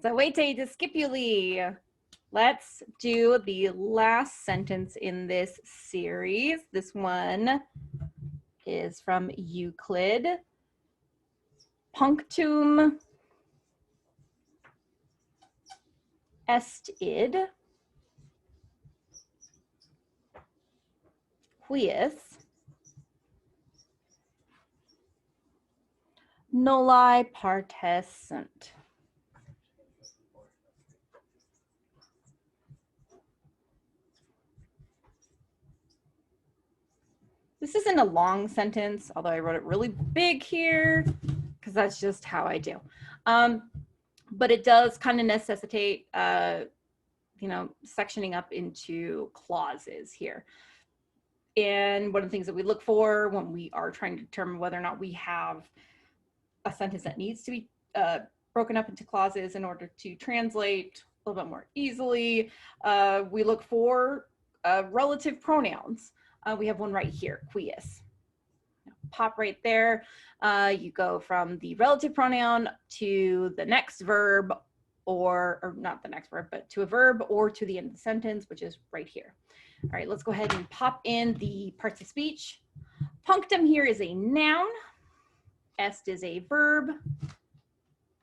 Savete discipuli. Let's do the last sentence in this series. This one is from Euclid. Punctum est id cuius nullae partes sunt. This isn't a long sentence, although I wrote it really big here because that's just how I do. But it does kind of necessitate, sectioning up into clauses here. And one of the things that we look for when we are trying to determine whether or not we have a sentence that needs to be broken up into clauses in order to translate a little bit more easily, we look for relative pronouns. We have one right here, cuius. Pop right there. You go from the relative pronoun to the next verb, or not the next verb, but to a verb or to the end of the sentence, which is right here. All right, let's go ahead and pop in the parts of speech. Punctum here is a noun. Est is a verb.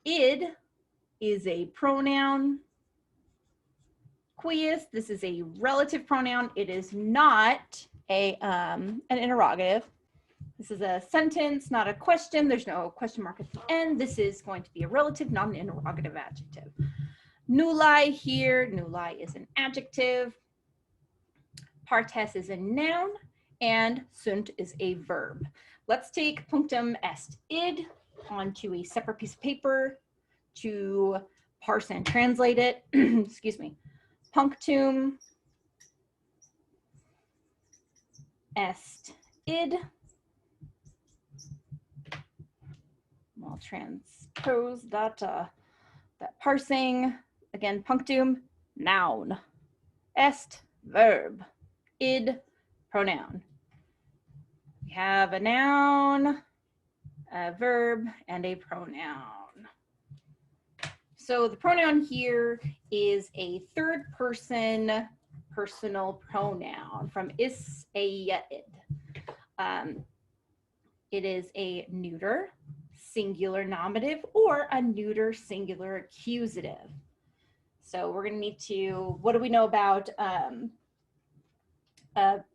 Id is a pronoun. Cuius, this is a relative pronoun. It is not an interrogative. This is a sentence, not a question. There's no question mark at the end. This is going to be a relative, not an interrogative adjective. Nullae here, nullae is an adjective. Partes is a noun, and sunt is a verb. Let's take punctum est id onto a separate piece of paper to parse and translate it. Excuse me. Punctum est id. I'll transpose that parsing. Again, punctum, noun. Est, verb. Id, pronoun. We have a noun, a verb, and a pronoun. So the pronoun here is a third person personal pronoun from esse, id. It is a neuter, singular nominative, or a neuter singular accusative. So we're going to need to, what do we know about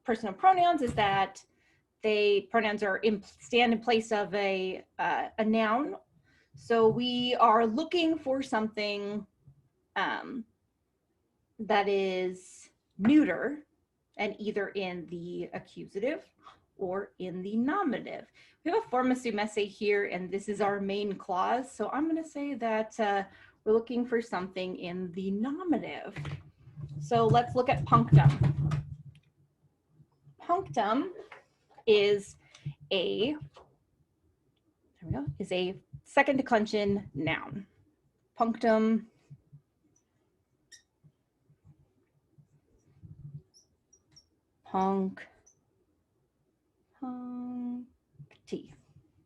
personal pronouns is that pronouns are stand in place of a noun. So we are looking for something that is neuter and either in the accusative or in the nominative. We have a forma sum esse here, and this is our main clause. So I'm going to say that we're looking for something in the nominative. So let's look at punctum. Punctum is a second declension noun. Punctum puncti.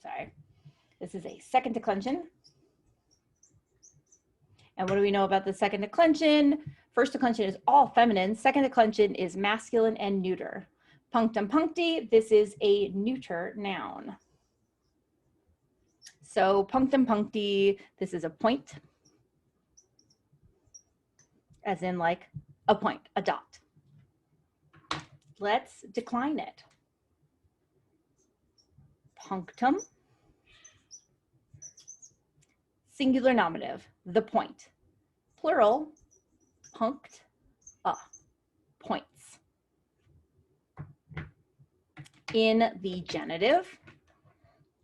Sorry. This is a second declension. And what do we know about the second declension? First declension is all feminine. Second declension is masculine and neuter. Punctum puncti, this is a neuter noun. So punctum puncti, this is a point, as in like a point, a dot. Let's decline it. Punctum, singular nominative, the point. Plural, punct, points. In the genitive,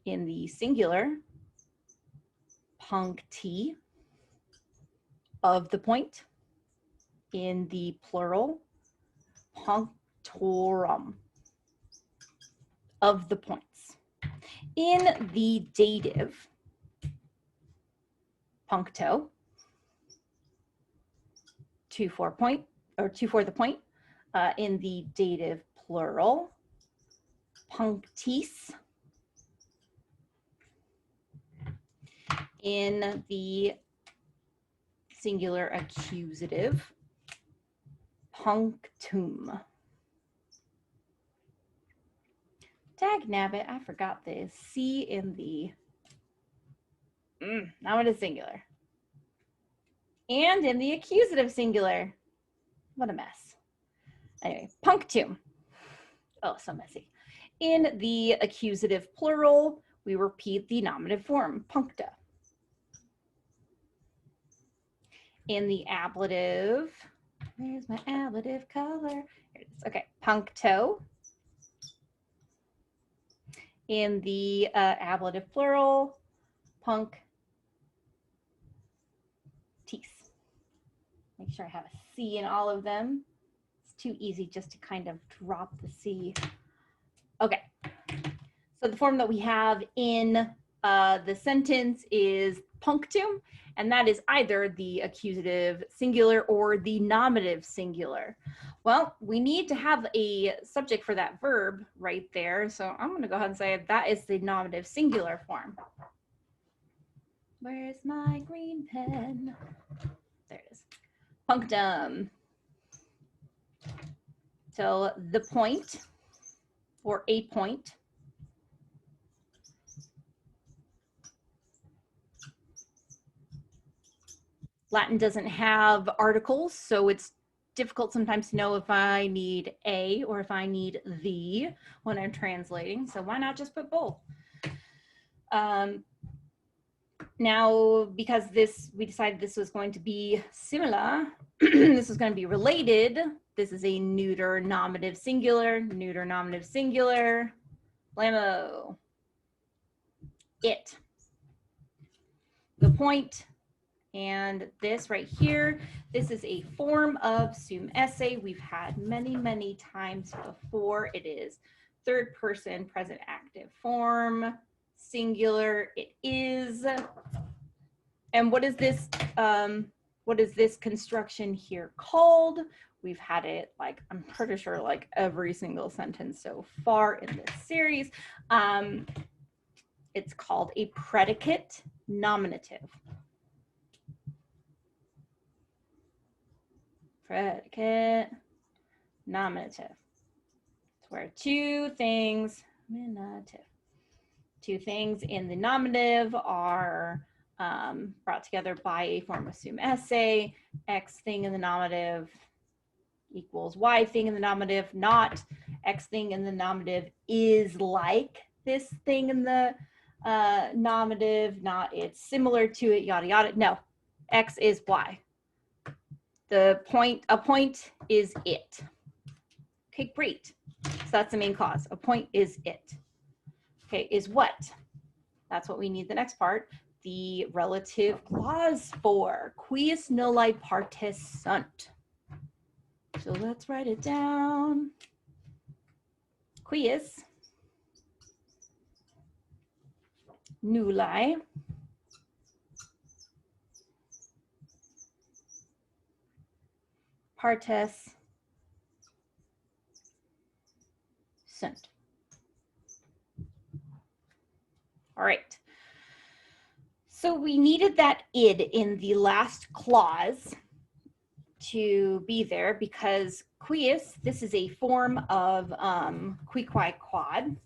in the singular, puncti, of the point. In the plural, punctorum, of the points. In the dative, puncto, to for the point. In the dative plural, punctis. In the singular accusative, punctum. Dagnabbit, I forgot the C in the, now it is singular. And in the accusative singular. What a mess. Anyway, punctum. Oh, so messy. In the accusative plural, we repeat the nominative form, puncta. In the ablative, where's my ablative color? Here it is. Okay, puncto. In the ablative plural, punctis. Make sure I have a C in all of them. It's too easy just to kind of drop the C. Okay, so the form that we have in the sentence is punctum, and that is either the accusative singular or the nominative singular. Well, we need to have a subject for that verb right there, so I'm going to go ahead and say that is the nominative singular form. Where's my green pen? There it is. Punctum. So the point, or a point. Latin doesn't have articles, so it's difficult sometimes to know if I need a or if I need the when I'm translating. So why not just put both? Now, because we decided this was going to be similar, this was going to be related. This is a neuter nominative singular, blammo. It. The point. And this right here, this is a form of sum esse. We've had many, many times before. It is third person present active form, singular. It is. And what is this construction here called? We've had it like, I'm pretty sure like every single sentence so far in this series. It's called a predicate nominative. Predicate nominative. It's where two things in the nominative are brought together by a form of sum esse. X thing in the nominative equals Y thing in the nominative, not X thing in the nominative is like this thing in the nominative, not it's similar to it, yada yada. No, X is Y. A point is it. Okay, great. So that's the main clause. A point is it. Okay, is what? That's what we need the next part. The relative clause for cuius nullae partes sunt. So let's write it down. Cuius nullae partes sunt. All right. So we needed that id in the last clause to be there because cuius, this is a form of cuique quod.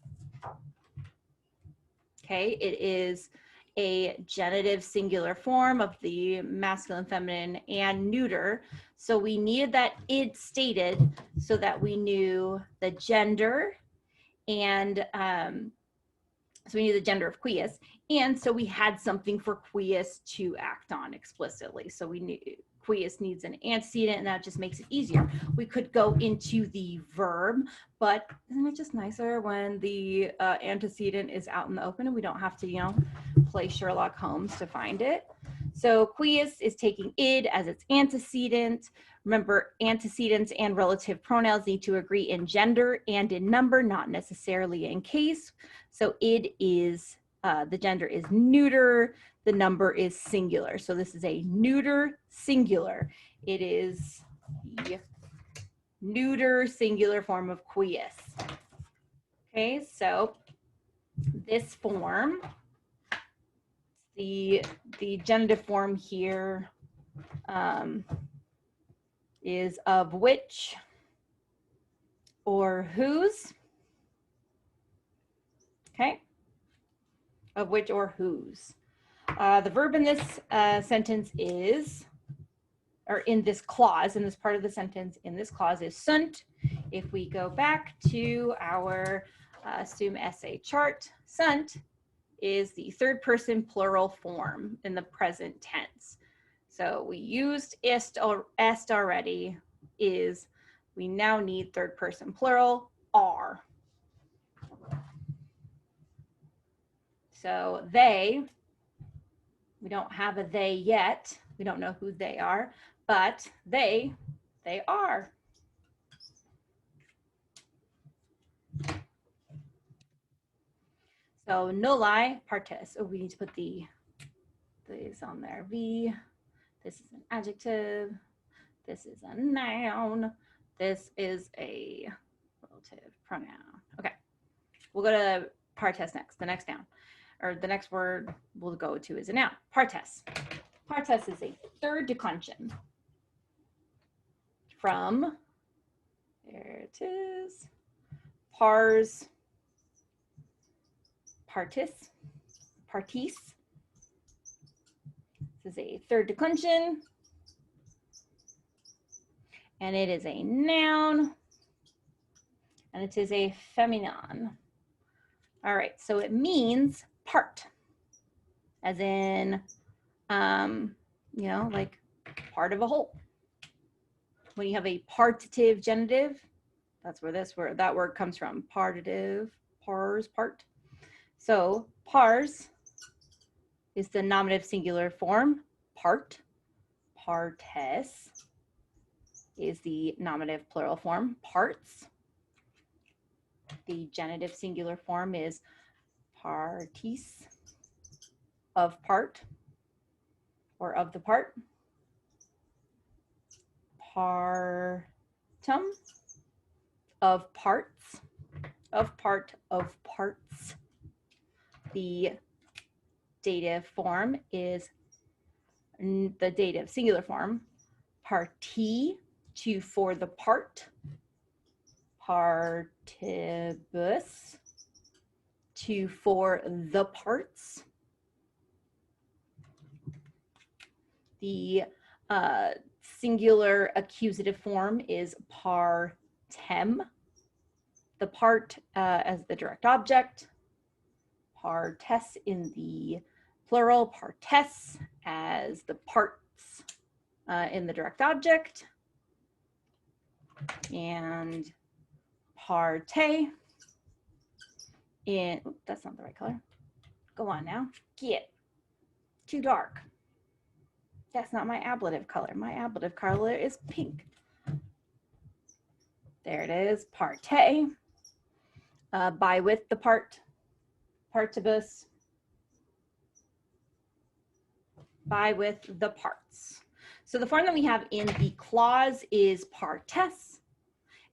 Okay, it is a genitive singular form of the masculine, feminine, and neuter. So we needed that id stated so that we knew the gender and so we knew the gender of cuius. And so we had something for cuius to act on explicitly. So we knew cuius needs an antecedent and that just makes it easier. We could go into the verb, but isn't it just nicer when the antecedent is out in the open and we don't have to, you know, play Sherlock Holmes to find it? So cuius is taking id as its antecedent. Remember, antecedents and relative pronouns need to agree in gender and in number, not necessarily in case. So id is, the gender is neuter, the number is singular. So this is a neuter singular. It is the neuter singular form of cuius. Okay, so this form, the genitive form here, is of which or whose. Okay, of which or whose. The verb in this sentence is, or in this clause, in this part of the sentence, in this clause is sunt. If we go back to our assume essay chart, sunt is the third person plural form in the present tense. So we used ist already, is, we now need third person plural, are. So they, we don't have a they yet. We don't know who they are, but they are. So nullae partes. Oh, we need to put these on there. V. This is an adjective. This is a noun. This is a relative pronoun. Okay, we'll go to partes next. The next noun, or the next word we'll go to is a noun. Partes. Partes is a third declension from, there it is, pars, partis, partis. This is a third declension, and it is a noun, and it is a feminine. All right, so it means part, as in, you know, like part of a whole. When you have a partitive genitive, that's where that word comes from. Partitive, pars, part. So pars is the nominative singular form. Part. Partes is the nominative plural form. Parts. The genitive singular form is partis, of part, or of the part. Partum, of parts, of part, of parts. The dative form is the dative singular form. Parti, to for the part. Partibus, to for the parts. The singular accusative form is partem, the part as the direct object, partes in the plural, partes as the parts in the direct object, and parte in, that's not the right color. Go on now, get too dark. That's not my ablative color. My ablative color is pink. There it is, parte. By with the part, partibus. By with the parts. So the form that we have in the clause is partes,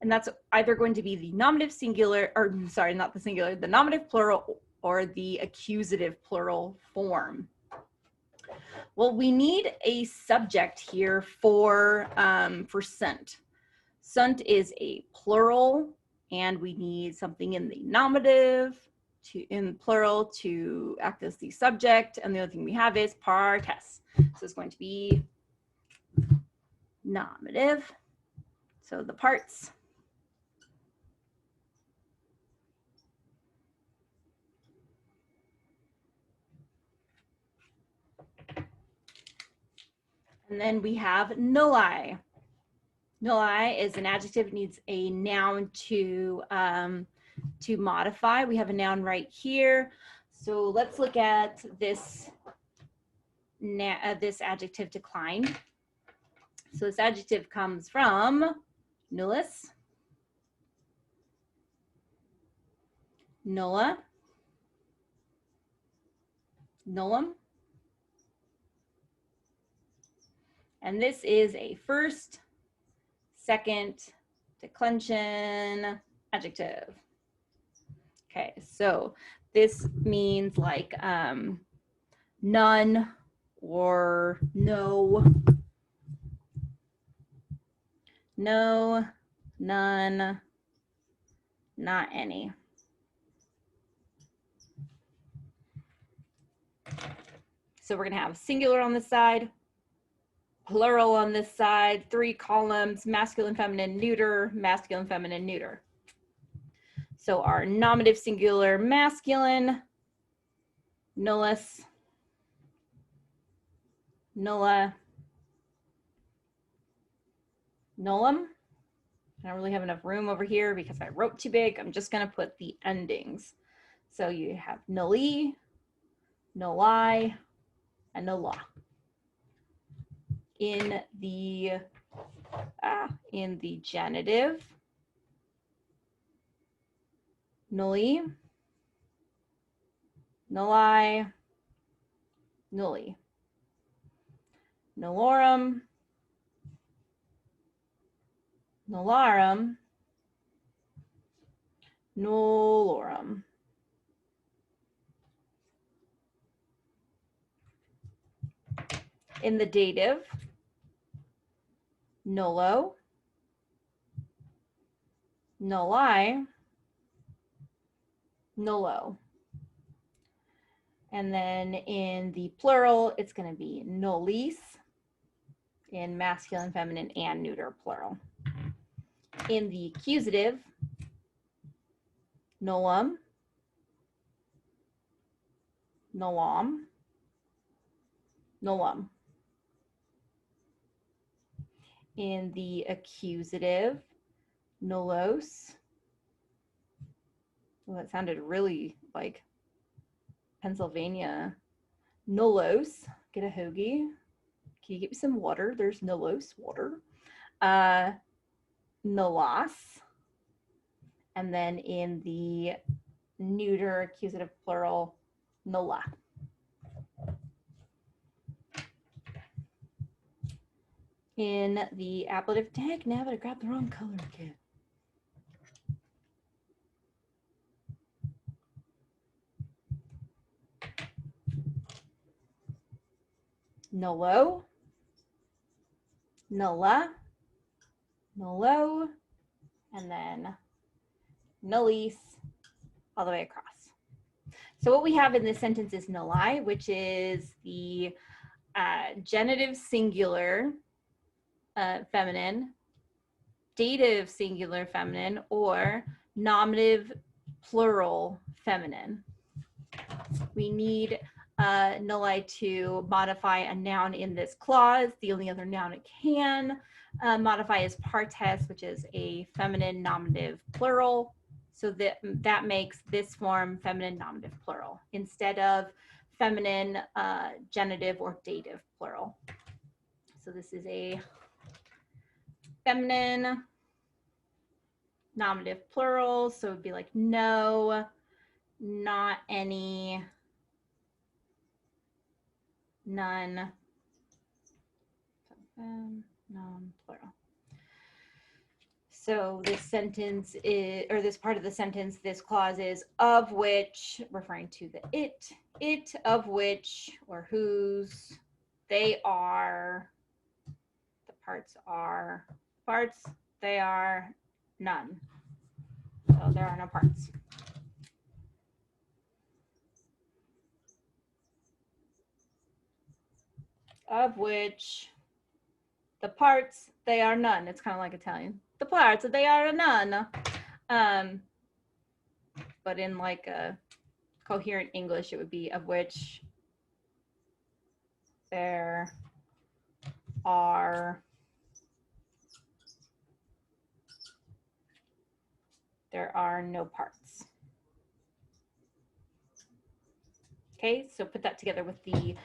and that's either going to be the nominative singular, or sorry, not the singular, the nominative plural or the accusative plural form. Well, we need a subject here for sunt. Sunt is a plural, and we need something in the nominative in plural to act as the subject. And the other thing we have is partes. So it's going to be nominative. So the parts. And then we have nullae. Nullae is an adjective, needs a noun to modify. We have a noun right here. So let's look at this, this adjective decline. So this adjective comes from nullus, nulla, nullum. And this is a first, second declension adjective. Okay, so this means like none or no, no, none, not any. So we're going to have singular on this side, plural on this side, 3 columns, masculine, feminine, neuter, masculine, feminine, neuter. So our nominative singular masculine, nullus, nulla, nullum. I don't really have enough room over here because I wrote too big. I'm just going to put the endings. So you have nullae, nullae, and nulla. In the genitive, nullae, nullae, nullae, nullorum, nullarum, nullorum. In the dative, nullo, nulli, nullo. And then in the plural, it's going to be nullis in masculine, feminine, and neuter plural. In the accusative, nullum, nullum, nullum. In the accusative, nullos. Well, that sounded really like Pennsylvania. Nullos. Get a hoagie. Can you get me some water? There's nullos, water. Nullas. And then in the neuter accusative plural, nulla. In the ablative, dang, now I grabbed the wrong color again. Nullo, nulla, nullo, and then nullis all the way across. So what we have in this sentence is nullae, which is the genitive singular feminine, dative singular feminine, or nominative plural feminine. We need nullae to modify a noun in this clause. The only other noun it can modify is partes, which is a feminine nominative plural. So that makes this form feminine nominative plural instead of feminine genitive or dative plural. So this is a feminine nominative plural. So it'd be like no, not any, none, noun plural. So this sentence is, or this part of the sentence, this clause is of which, referring to the it of which or whose, they are, the parts are, parts, they are none. So there are no parts. Of which the parts, they are none. It's kind of like Italian. The parts, they are none. But in like a coherent English, it would be of which there are no parts. Okay, so put that together with the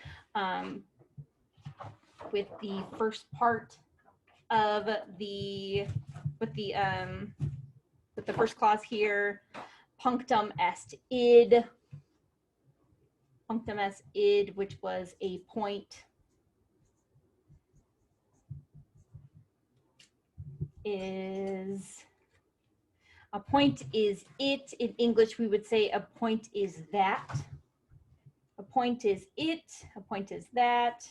first part of the with the first clause here. Punctum est id. Punctum est id, which was a point, is a point is it. In English, we would say a point is that. A point is it. A point is that.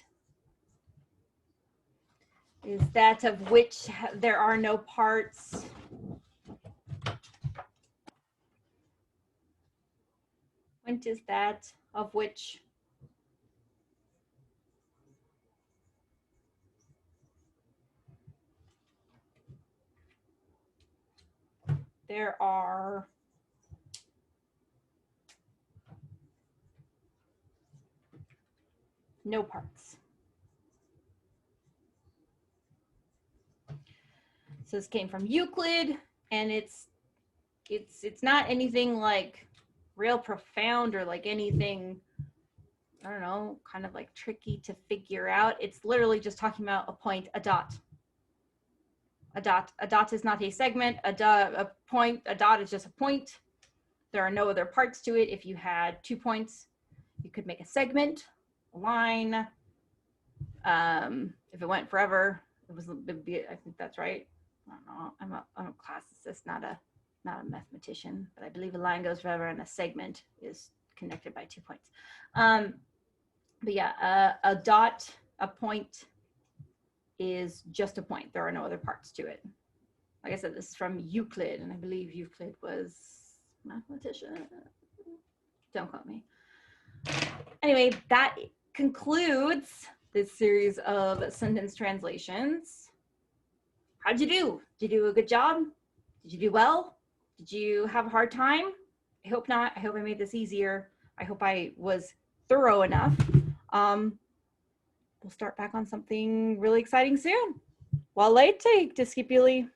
is that of which there are no parts. Point is that of which there are no parts. So this came from Euclid, and it's not anything like real profound or like anything, I don't know, kind of like tricky to figure out. It's literally just talking about a point, a dot. A dot. A dot is not a segment. A dot is just a point. There are no other parts to it. If you had 2 points, you could make a segment, a line. If it went forever, it'd be, I think that's right. I don't know. I'm a classicist, not a mathematician, but I believe a line goes forever and a segment is connected by 2 points. But yeah, a dot, a point is just a point. There are no other parts to it. Like I said, this is from Euclid, and I believe Euclid was a mathematician. Don't quote me. Anyway, that concludes this series of sentence translations. How'd you do? Did you do a good job? Did you do well? Did you have a hard time? I hope not. I hope I made this easier. I hope I was thorough enough. We'll start back on something really exciting soon. Well, late take, Discipuli.